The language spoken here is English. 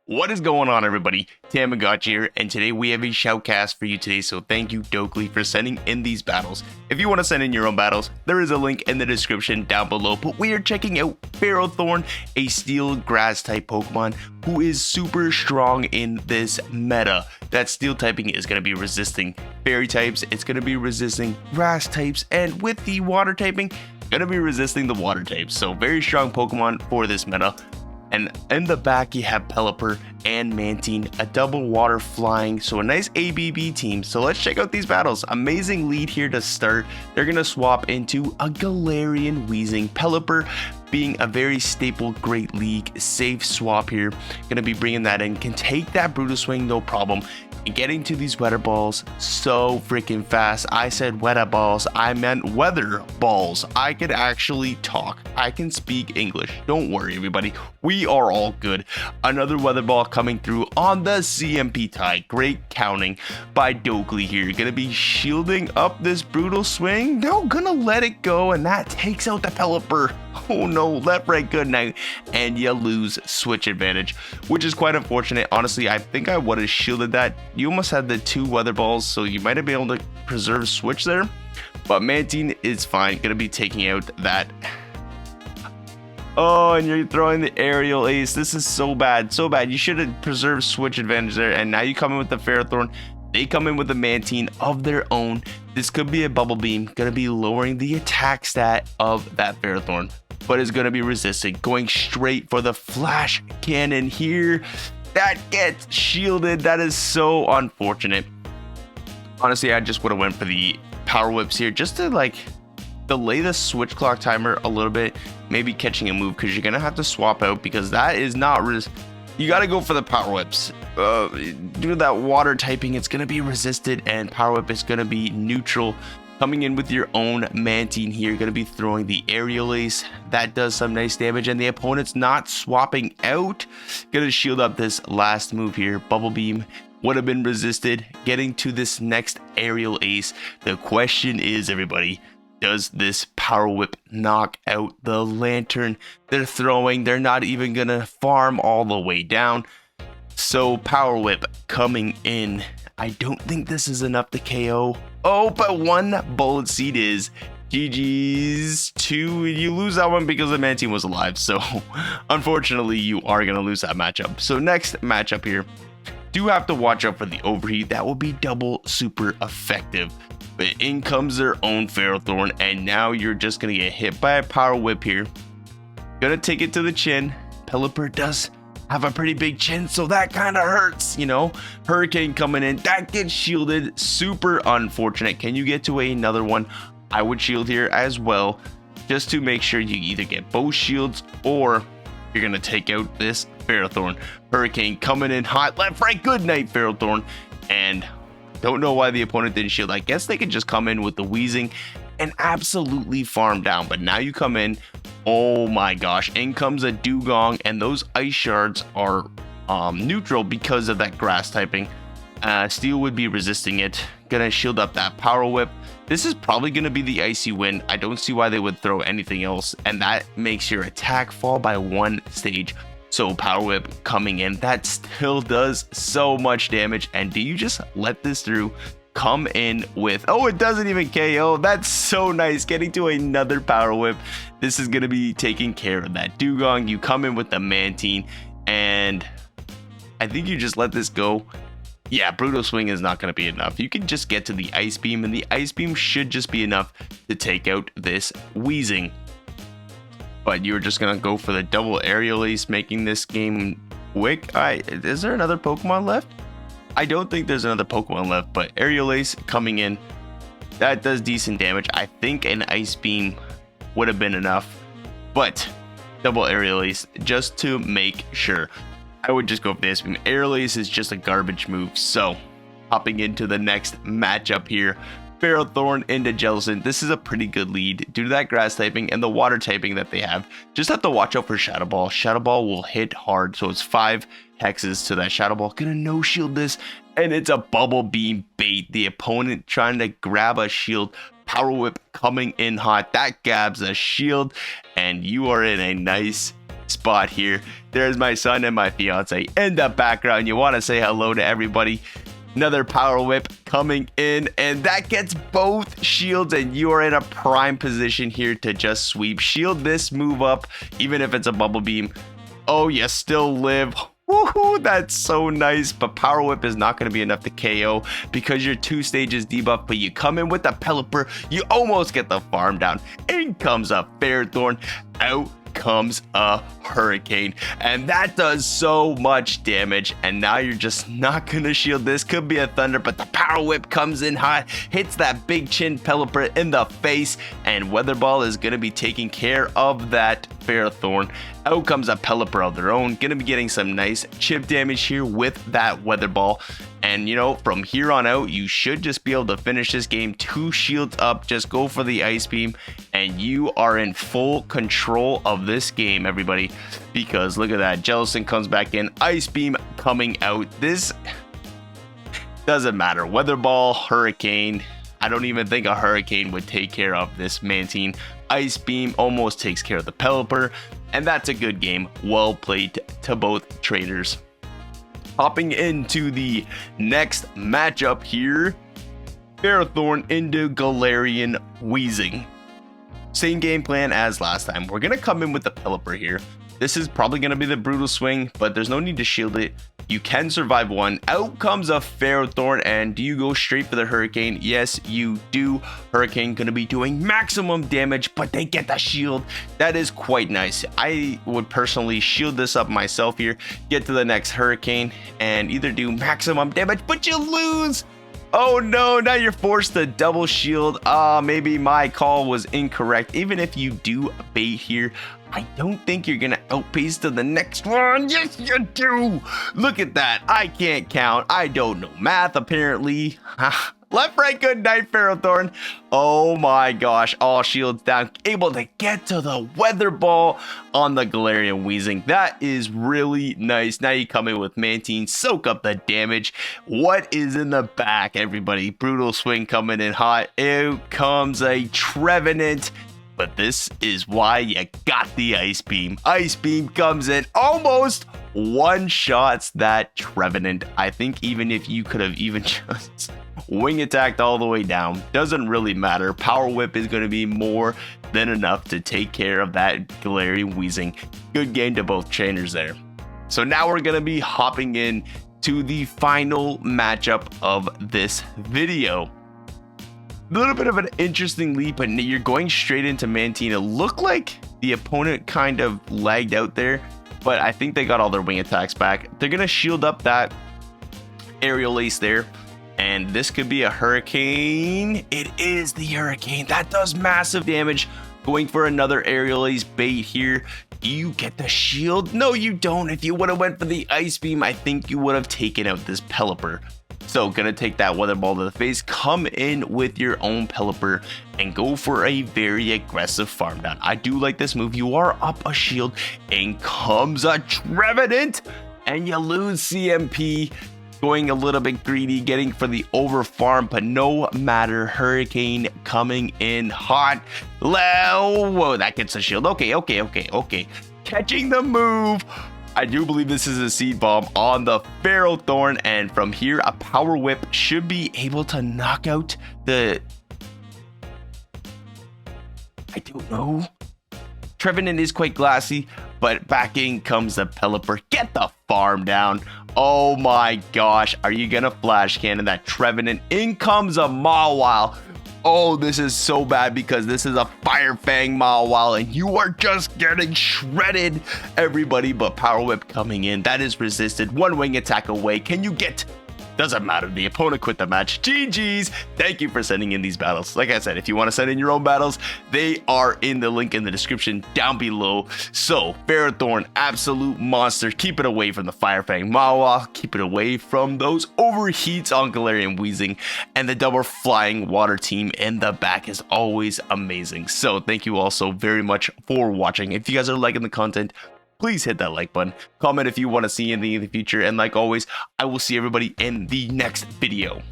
What is going on, everybody? Tamagotchi here, and today we have a shoutcast for you today, so thank you, Dokely, for sending in these battles. If you want to send in your own battles, there is a link in the description down below, but we are checking out Ferrothorn, a steel grass type Pokemon who is super strong in this meta. That steel typing is going to be resisting fairy types, it's going to be resisting grass types, and with the water typing, going to be resisting the water types, so very strong Pokemon for this meta. And in the back, you have Pelipper and Mantine, a double water flying, so a nice ABB team. So let's check out these battles. Amazing lead here to start. They're going to swap into a Galarian Weezing. Pelipper being a very staple Great League safe swap here. Going to be bringing that in. Can take that Brutal Swing, no problem. And getting to these weather balls so freaking fast. I said weather balls, I meant weather balls. I could actually talk. I can speak English. Don't worry, everybody. We are all good. Another weather ball coming through on the CMP tie. Great counting by Dokely here. Gonna be shielding up this Brutal Swing. No, gonna let it go, and that takes out the Pelipper. Oh no, left, right, good night, and you lose switch advantage, which is quite unfortunate. Honestly, I think I would have shielded that. You almost had the two weather balls, so you might have been able to preserve switch there, but Mantine is fine. Gonna be taking out that. Oh, and you're throwing the aerial ace. This is so bad, so bad. You should have preserved switch advantage there, and now you come in with the Ferrothorn. They come in with a Mantine of their own. This could be a Bubble Beam, gonna be lowering the attack stat of that Ferrothorn, but is gonna be resisting, going straight for the Flash Cannon here. That gets shielded. That is so unfortunate. Honestly, I just would have went for the Power Whips here just to like delay the switch clock timer a little bit, maybe catching a move, because you're gonna have to swap out, because that is not you got to go for the Power Whips. Due to that water typing, it's gonna be resisted, and Power Whip is gonna be neutral. Coming in with your own Mantine here, gonna be throwing the aerial ace. That does some nice damage, and the opponent's not swapping out. Gonna shield up this last move here. Bubble Beam would have been resisted. Getting to this next aerial ace, the question is, everybody, does this Power Whip knock out the Lantern they're throwing? They're not even gonna farm all the way down, so Power Whip coming in. I don't think this is enough to KO. Oh, but one Bullet Seed is. GG's. Two, you lose that one because the Mantine was alive, so unfortunately you are gonna lose that matchup. So next matchup here, do have to watch out for the overheat. That will be double super effective. But in comes their own Ferrothorn, and now you're just gonna get hit by a Power Whip here. Gonna take it to the chin. Pelipper does have a pretty big chin, so that kind of hurts, you know. Hurricane coming in, that gets shielded. Super unfortunate. Can you get to another one? I would shield here as well, just to make sure you either get both shields or you're gonna take out this Ferrothorn. Hurricane coming in hot, left, right, good night, Ferrothorn. And don't know why the opponent didn't shield. I guess they could just come in with the Weezing and absolutely farm down, but now you come in. Oh my gosh, in comes a Dewgong, and those ice shards are neutral because of that grass typing. Steel would be resisting it. Gonna shield up that Power Whip. This is probably gonna be the Icy Wind. I don't see why they would throw anything else, and that makes your attack fall by one stage. So Power Whip coming in, that still does so much damage. And do you just let this through? Come in with, oh, it doesn't even KO. That's so nice. Getting to another Power Whip. This is gonna be taking care of that Dewgong. You come in with the Mantine, and I think you just let this go. Yeah, Brutal Swing is not gonna be enough. You can just get to the Ice Beam, and the Ice Beam should just be enough to take out this Weezing. But you're just gonna go for the double aerial ace, making this game quick. Is there another Pokemon left? I don't think there's another Pokemon left, but aerial ace coming in, that does decent damage. I think an Ice Beam would have been enough, but double aerial ace just to make sure. I would just go for the Ice Beam. Aerial ace is just a garbage move. So hopping into the next matchup here, Ferrothorn into Jellicent. This is a pretty good lead due to that grass typing and the water typing that they have. Just have to watch out for Shadow Ball. Shadow Ball will hit hard, so it's 5 hexes to that Shadow Ball. Gonna no shield this, and it's a Bubble Beam bait. The opponent trying to grab a shield. Power Whip coming in hot. That grabs a shield, and you are in a nice spot here. There's my son and my fiance in the background. You want to say hello to everybody. Another power whip coming in, and that gets both shields, and you are in a prime position here to just sweep. Shield this move up, even if it's a bubble beam. Oh, you still live. Woohoo, that's so nice. But power whip is not going to be enough to KO because you're 2 stages debuff, but you come in with the Pelipper, you almost get the farm down. In comes a Ferrothorn, out comes a Hurricane, and that does so much damage. And now you're just not gonna shield. This could be a Thunder, but the power whip comes in hot, hits that big chin Pelipper in the face, and Weather Ball is gonna be taking care of that Ferrothorn. Out comes a Pelipper of their own, gonna be getting some nice chip damage here with that Weather Ball. And you know, from here on out, you should just be able to finish this game 2 shields up. Just go for the Ice Beam, and you are in full control of this game, everybody. Because look at that, Jellicent comes back in, Ice Beam coming out. This doesn't matter. Weather Ball, Hurricane. I don't even think a Hurricane would take care of this Mantine. Ice Beam almost takes care of the Pelipper, and that's a good game. Well played to both traders. Hopping into the next matchup here, Ferrothorn into Galarian Weezing. Same game plan as last time. We're going to come in with the Pelipper here. This is probably going to be the Brutal Swing, but there's no need to shield it. You can survive one. Out comes a Ferrothorn, and do you go straight for the Hurricane? Yes, you do. Hurricane going to be doing maximum damage, but they get the shield. That is quite nice. I would personally shield this up myself here, get to the next Hurricane, and either do maximum damage, but you lose. Oh no, now you're forced to double shield. Maybe my call was incorrect. Even if you do bait here, I don't think you're gonna outpace to the next one. Yes, you do. Look at that. I can't count. I don't know math, apparently. Left, right, good night, Ferrothorn. Oh my gosh, all shields down, able to get to the Weather Ball on the Galarian Weezing. That is really nice. Now you come in with Mantine, soak up the damage. What is in the back, everybody? Brutal Swing coming in hot. Out comes a Trevenant. But this is why you got the Ice Beam. Ice Beam comes in, almost one-shots that Trevenant. I think even if you could have even just wing attacked all the way down, doesn't really matter. Power Whip is going to be more than enough to take care of that Galarian Weezing. Good game to both trainers there. So now we're going to be hopping in to the final matchup of this video. A little bit of an interesting leap, but you're going straight into Mantine. It looked like the opponent kind of lagged out there, but I think they got all their wing attacks back. They're going to shield up that Aerial Ace there, and this could be a Hurricane. It is the Hurricane. That does massive damage. Going for another Aerial Ace bait here. Do you get the shield? No, you don't. If you would have went for the Ice Beam, I think you would have taken out this Pelipper. So gonna take that Weather Ball to the face, come in with your own Pelipper, and go for a very aggressive farm down. I do like this move. You are up a shield, and comes a Trevenant, and you lose CMP. Going a little bit greedy, getting for the over farm, but no matter. Hurricane coming in hot. Whoa, that gets a shield. Okay. Catching the move. I do believe this is a Seed Bomb on the Ferrothorn, and from here, a Power Whip should be able to knock out the... I don't know. Trevenant is quite glassy, but back in comes the Pelipper. Get the farm down. Oh my gosh, are you gonna Flash Cannon that Trevenant? In comes a Mawile. Oh, this is so bad because this is a Fire Fang Mawile, and you are just getting shredded, everybody. But Power Whip coming in, that is resisted. One wing attack away. Can you get... Doesn't matter. The opponent quit the match. GG's. Thank you for sending in these battles. Like I said, if you want to send in your own battles, they are in the link in the description down below. So, Ferrothorn, absolute monster. Keep it away from the Fire Fang Mawile. Keep it away from those overheats on Galarian Weezing. And the double flying water team in the back is always amazing. So, thank you all so very much for watching. If you guys are liking the content, please hit that like button, comment if you want to see anything in the future, and like always, I will see everybody in the next video.